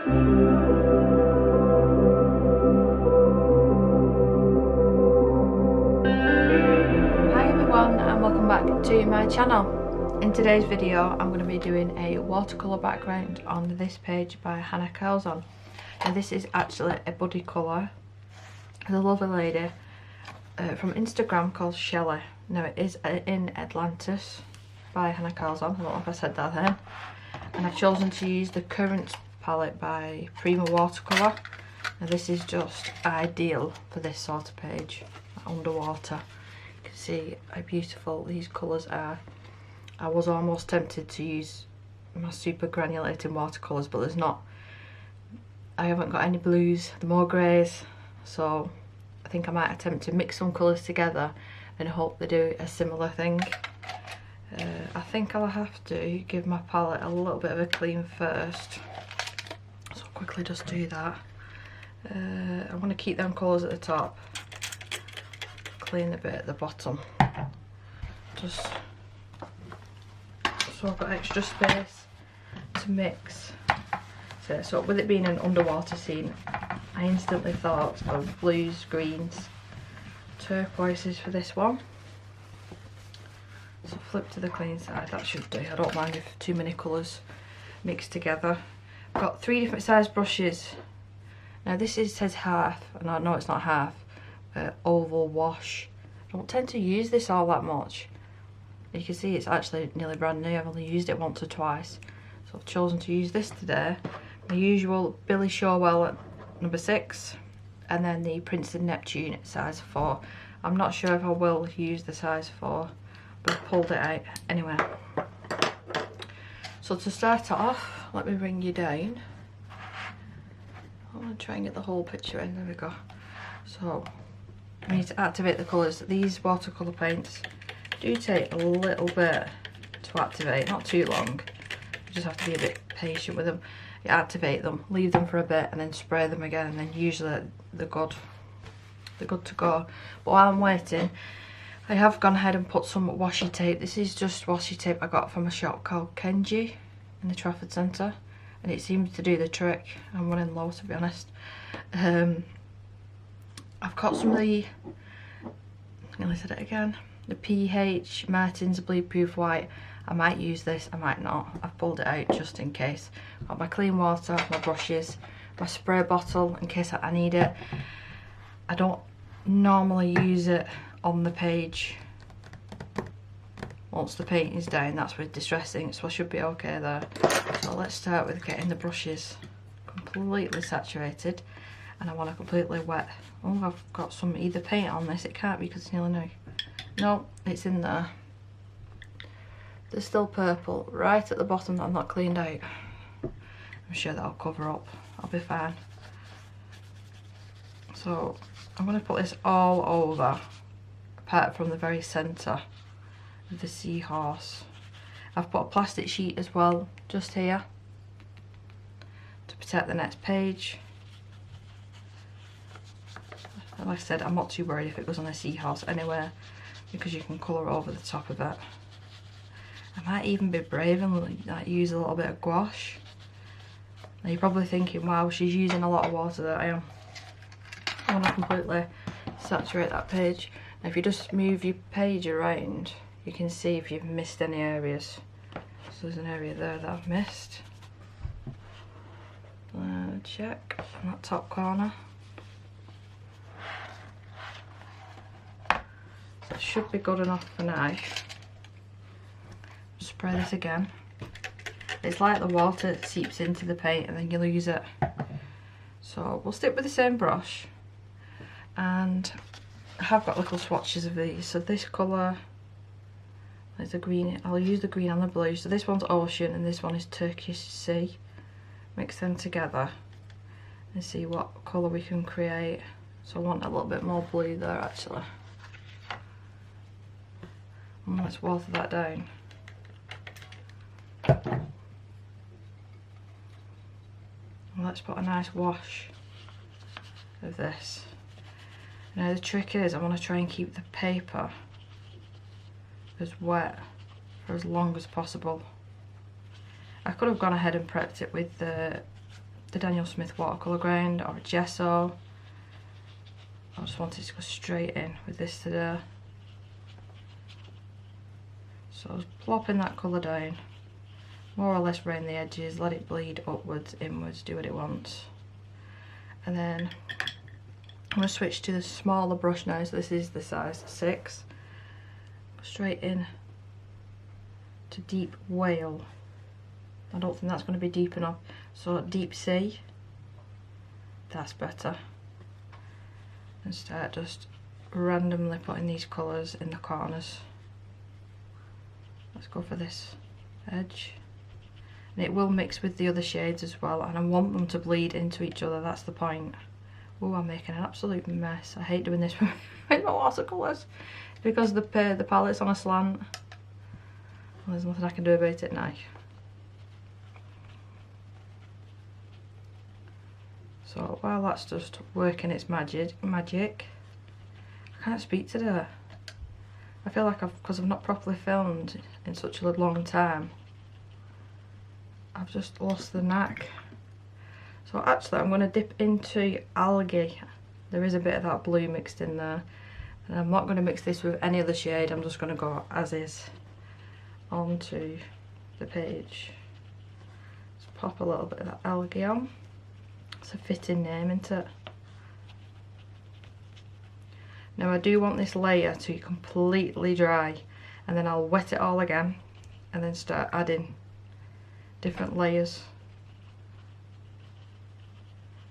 Hi everyone and welcome back to my channel. In today's video I'm going to be doing a watercolour background on this page by Hanna Karlzon. And this is actually a Buddycolour. There's a lovely lady from Instagram called Shelley. Now it is in Atlantis by Hanna Karlzon. I don't know if I said that then. And I've chosen to use the Currents palette by Prima Watercolour. Now this is just ideal for this sort of page, underwater. You can see how beautiful these colours are. I was almost tempted to use my super granulating watercolours, but there's not. I haven't got any blues, the more greys, so I think I might attempt to mix some colours together and hope they do a similar thing. I think I'll have to give my palette a little bit of a clean first, so I'll quickly just do that. I want to keep them colours at the top, clean a bit at the bottom, just so I've got extra space to mix. So with it being an underwater scene, I instantly thought of blues, greens, turquoises for this one. So flip to the clean side, that should do. I don't mind if too many colours mixed together. I've got 3 different size brushes. Now this says half, and I know it's not half, oval wash. I don't tend to use this all that much. You can see it's actually nearly brand new. I've only used it once or twice. So I've chosen to use this today. My usual Billy Showell at number 6, and then the Princeton Neptune at size 4. I'm not sure if I will use the size 4, but I've pulled it out anyway. So to start it off, let me bring you down. I'm going to try and get the whole picture in. There we go. So we need to activate the colours. These watercolour paints do take a little bit to activate, not too long. You just have to be a bit patient with them. You activate them, leave them for a bit, and then spray them again, and then usually they're good to go. But while I'm waiting, I have gone ahead and put some washi tape. This is just washi tape I got from a shop called Kenji in the Trafford Centre, and it seems to do the trick. I'm running low, to be honest. I've got some of the, I nearly said it again, the PH Martin's Bleed Proof White. I might use this, I might not. I've pulled it out just in case. Got my clean water, my brushes, my spray bottle in case I need it. I don't normally use it on the page once the paint is down. That's with distressing, so I should be okay there. So let's start with getting the brushes completely saturated, and I want to completely wet. Oh, I've got some either paint on this. It can't be because it's nearly new. No, it's in there. There's still purple right at the bottom that I've not cleaned out. I'm sure that'll cover up. I'll be fine. So I'm going to put this all over, apart from the very centre of the seahorse. I've put a plastic sheet as well, just here, to protect the next page. And like I said, I'm not too worried if it goes on a seahorse anywhere, because you can colour over the top of it. I might even be brave and like, use a little bit of gouache. Now you're probably thinking, wow, she's using a lot of water. That I am. I want to completely saturate that page. Now if you just move your page around, you can see if you've missed any areas. So there's an area there that I've missed. Check on that top corner. So it should be good enough for now. Spray this again. It's like the water seeps into the paint and then you lose it. So we'll stick with the same brush, and I have got little swatches of these. So this colour, there's a green, I'll use the green and the blue. So this one's ocean and this one is Turkish sea. Mix them together and see what colour we can create. So I want a little bit more blue there actually. And let's water that down. And let's put a nice wash of this. Now the trick is I want to try and keep the paper as wet for as long as possible. I could have gone ahead and prepped it with the a Daniel Smith watercolour ground or a gesso. I just wanted to go straight in with this today. So I was plopping that colour down, more or less round the edges, let it bleed upwards, inwards, do what it wants. And then I'm going to switch to the smaller brush now, so this is the size 6. Go straight in to deep whale. I don't think that's going to be deep enough, so deep sea, that's better. And start just randomly putting these colours in the corners. Let's go for this edge. And it will mix with the other shades as well, and I want them to bleed into each other, that's the point. Oh, I'm making an absolute mess. I hate doing this with my watercolours. It's because the palette's on a slant. Well, there's nothing I can do about it now. So while that's just working its magic, I can't speak today. I feel like because I've not properly filmed in such a long time, I've just lost the knack. So actually I'm going to dip into algae. There is a bit of that blue mixed in there. And I'm not going to mix this with any other shade, I'm just going to go as is onto the page. Just pop a little bit of that algae on. It's a fitting name, isn't it? Now I do want this layer to completely dry, and then I'll wet it all again and then start adding different layers.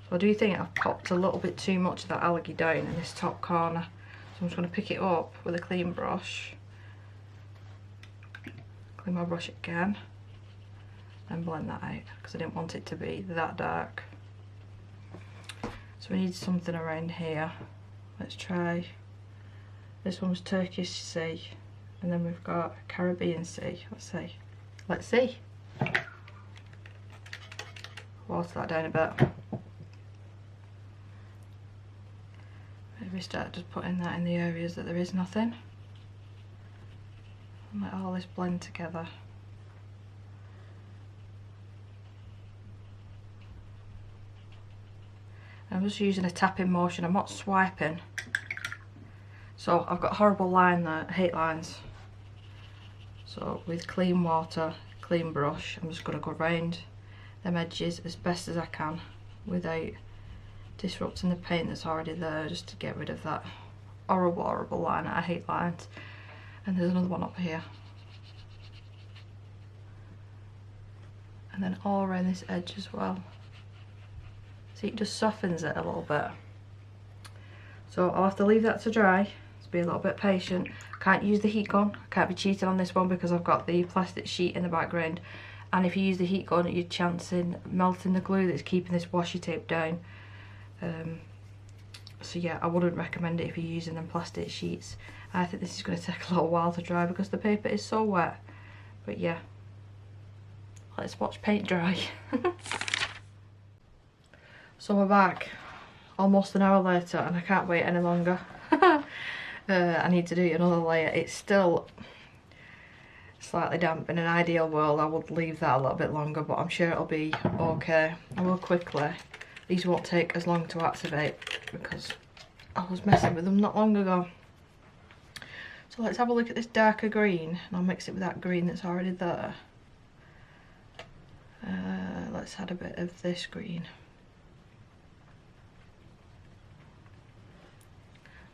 So I do think I've popped a little bit too much of that algae down in this top corner. So I'm just going to pick it up with a clean brush. Clean my brush again. And blend that out because I didn't want it to be that dark. So we need something around here. Let's try. This one's Turkish Sea. And then we've got Caribbean Sea. Let's see. Water that down a bit. Maybe start just putting that in the areas that there is nothing. And let all this blend together. I'm just using a tapping motion, I'm not swiping. So I've got a horrible line there, I hate lines. So with clean water, clean brush, I'm just going to go round them edges as best as I can without disrupting the paint that's already there, just to get rid of that horrible line. I hate lines. And there's another one up here. And then all around this edge as well. See, it just softens it a little bit. So I'll have to leave that to dry. Just be a little bit patient. Can't use the heat gun. I can't be cheating on this one because I've got the plastic sheet in the background. And if you use the heat gun, you're chancing melting the glue that's keeping this washi tape down. So yeah, I wouldn't recommend it if you're using them plastic sheets. I think this is going to take a little while to dry because the paper is so wet. But yeah, let's watch paint dry. So we're back almost an hour later and I can't wait any longer. I need to do another layer. It's still slightly damp. In an ideal world I would leave that a little bit longer, but I'm sure it'll be okay. I will quickly. These won't take as long to activate because I was messing with them not long ago. So let's have a look at this darker green and I'll mix it with that green that's already there. Let's add a bit of this green.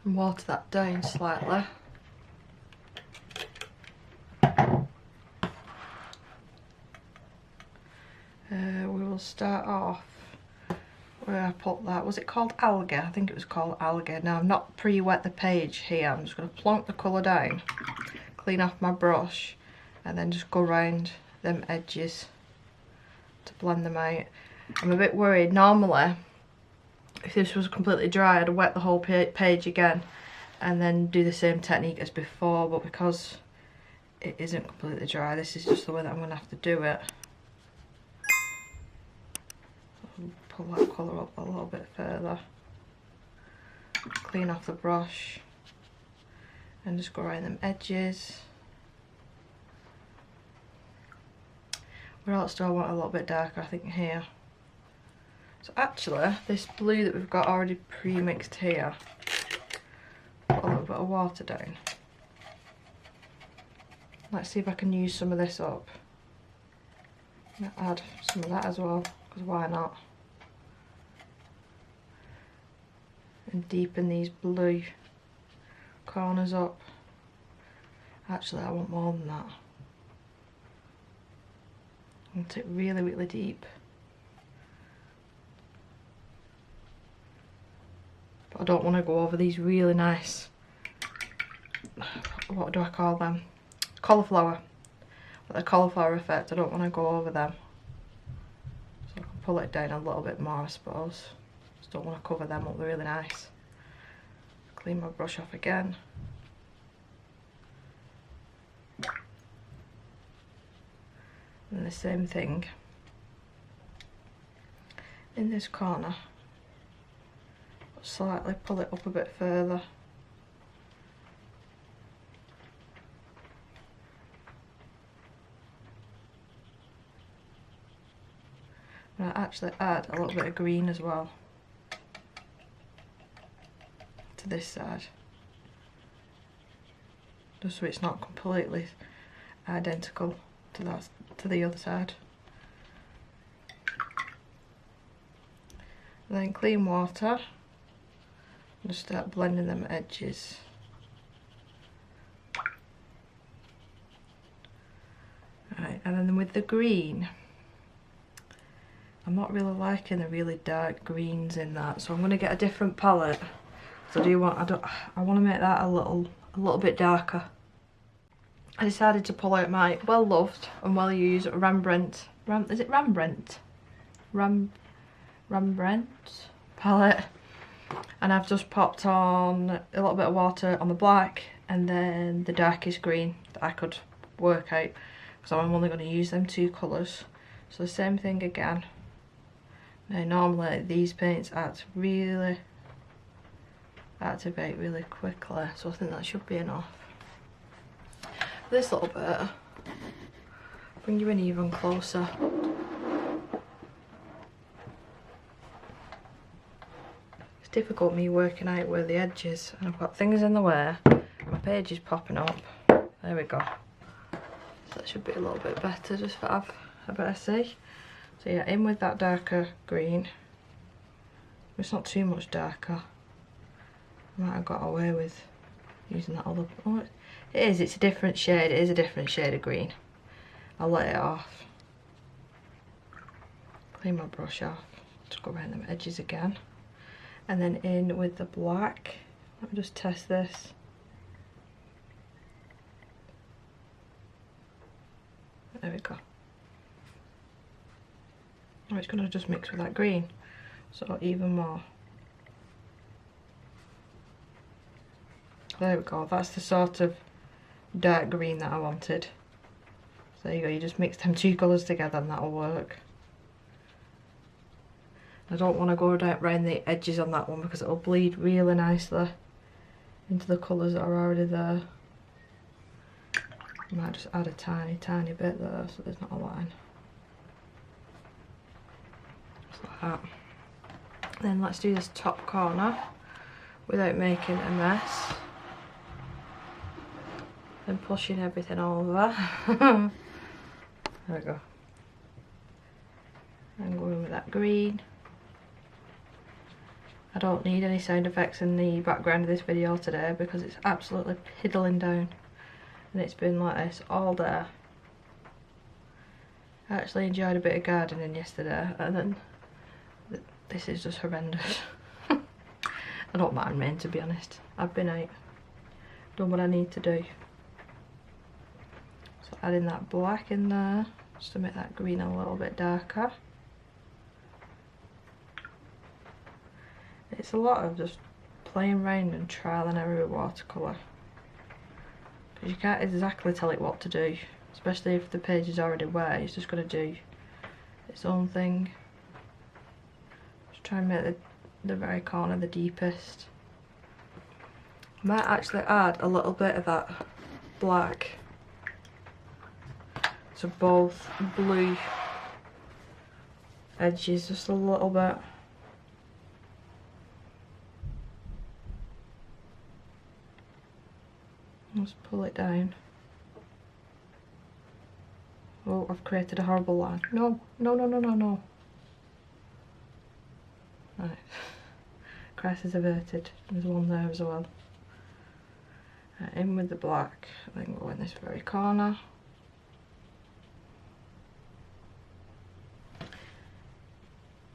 And water that down slightly. We will start off where I put that. Was it called algae? I think it was called algae. Now I've not pre-wet the page here. I'm just going to plonk the colour down, clean off my brush, and then just go round them edges to blend them out. I'm a bit worried. Normally, if this was completely dry, I'd wet the whole page again and then do the same technique as before, but because it isn't completely dry, this is just the way that I'm going to have to do it. Pull that colour up a little bit further, clean off the brush and just go around them edges. Where else do I want a little bit darker? I think here. So actually, this blue that we've got already pre-mixed here, put a little bit of water down. Let's see if I can use some of this up. I'm gonna add some of that as well, because why not? And deepen these blue corners up. Actually, I want more than that. I want it really, really deep. But I don't want to go over these really nice, what do I call them? Cauliflower. But the cauliflower effect, I don't want to go over them. So I can pull it down a little bit more, I suppose. Just don't want to cover them up really nice. Clean my brush off again. And the same thing in this corner. Slightly pull it up a bit further. And I actually add a little bit of green as well to this side, just so it's not completely identical to the other side. And then clean water. Just start blending them edges. Right, and then with the green, I'm not really liking the really dark greens in that, so I'm going to get a different palette. So I want to make that a little bit darker. I decided to pull out my well loved and well used Rembrandt palette, and I've just popped on a little bit of water on the black and then the darkest green that I could work out, because I'm only going to use them two colours. So the same thing again. Now normally these paints activate really quickly, so I think that should be enough. This little bit, bring you in even closer. It's difficult me working out where the edge is, and I've got things in the way. My page is popping up. There we go. So that should be a little bit better, just for have a better see. So yeah, in with that darker green. It's not too much darker. I might have got away with using that other. Oh, it is. It's a different shade. It is a different shade of green. I'll let it off. Clean my brush off. Just go around them edges again, and then in with the black. Let me just test this. There we go. Oh, it's going to just mix with that green, so even more. There we go, that's the sort of dark green that I wanted. So there you go, you just mix them two colours together and that'll work. I don't want to go around the edges on that one because it'll bleed really nicely into the colours that are already there. I might just add a tiny bit there so there's not a line. Just like that. Then let's do this top corner without making a mess. And pushing everything over. There we go. I'm going with that green. I don't need any sound effects in the background of this video today because it's absolutely piddling down. And it's been like this all day. I actually enjoyed a bit of gardening yesterday, and then this is just horrendous. I don't mind mine, to be honest. I've been out, done what I need to do. So adding that black in there just to make that green a little bit darker. It's a lot of just playing around and trial and error with watercolour, because you can't exactly tell it what to do, especially if the page is already wet. It's just got to do its own thing. Just try and make the very corner the deepest. I might actually add a little bit of that black, so both blue edges just a little bit. Just pull it down. Oh, I've created a horrible line. No, no, no, no, no, no. Right. Crisis averted. There's one there as well. In with the black, then go in this very corner.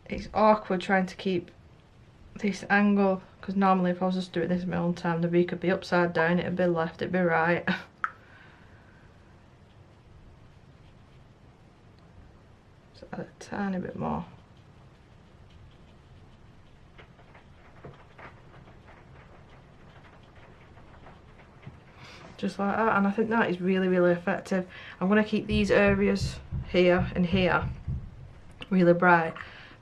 It's awkward trying to keep this angle, because normally if I was just doing this in my own time, the bee could be upside down, it'd be left, it'd be right. Just add a tiny bit more. Just like that, and I think that is really, really effective. I'm going to keep these areas here and here really bright,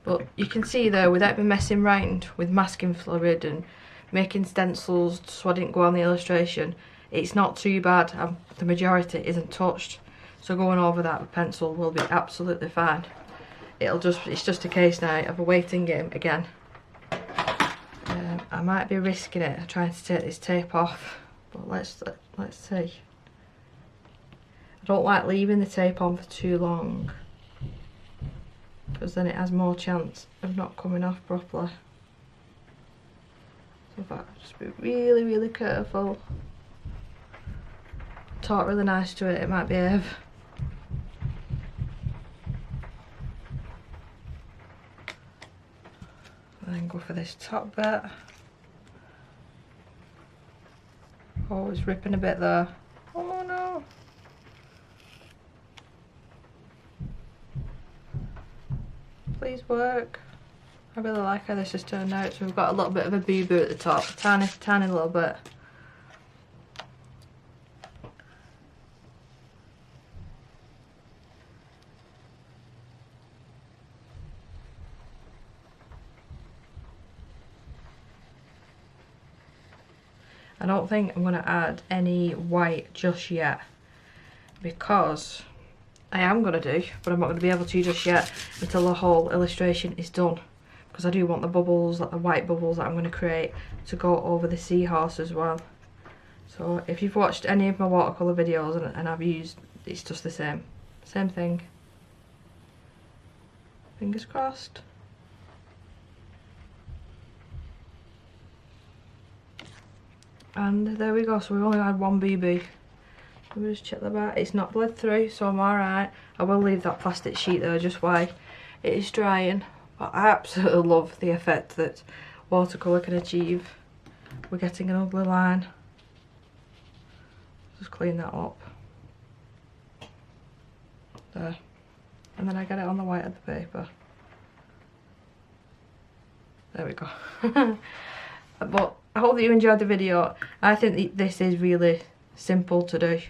but you can see there, without me messing around with masking fluid and making stencils so I didn't go on the illustration, it's not too bad. The majority isn't touched, so going over that with pencil will be absolutely fine. It's just a case now of a waiting game again. I might be risking it trying to take this tape off, but let's see. I don't like leaving the tape on for too long, because then it has more chance of not coming off properly. So if I just be really, really careful, talk really nice to it, it might behave. And then go for this top bit. Oh, it's ripping a bit there. Oh no! Please work. I really like how this has turned out. So we've got a little bit of a boo-boo at the top, tiny, tiny little bit. I don't think I'm going to add any white just yet, because I am going to do, but I'm not going to be able to just yet until the whole illustration is done, because I do want the bubbles, like the white bubbles that I'm going to create, to go over the seahorse as well. So if you've watched any of my watercolour videos and I've used, it's just the same thing. Fingers crossed. And there we go, so we've only had one BB. Let me just check the back. It's not bled through, so I'm alright. I will leave that plastic sheet there just while it is drying. But I absolutely love the effect that watercolour can achieve. We're getting an ugly line. Just clean that up. There. And then I get it on the white of the paper. There we go. But I hope that you enjoyed the video. I think this is really simple to do.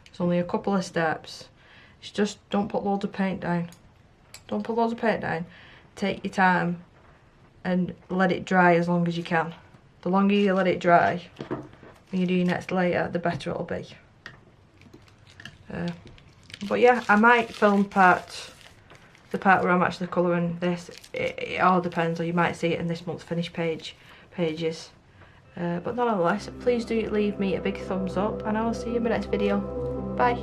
It's only a couple of steps. It's just, don't put loads of paint down. Don't put loads of paint down. Take your time and let it dry as long as you can. The longer you let it dry when you do your next layer, the better it'll be. But yeah, I might film the part where I'm actually colouring this. It all depends, or you might see it in this month's finished pages. But nonetheless, please do leave me a big thumbs up, and I will see you in my next video. Bye.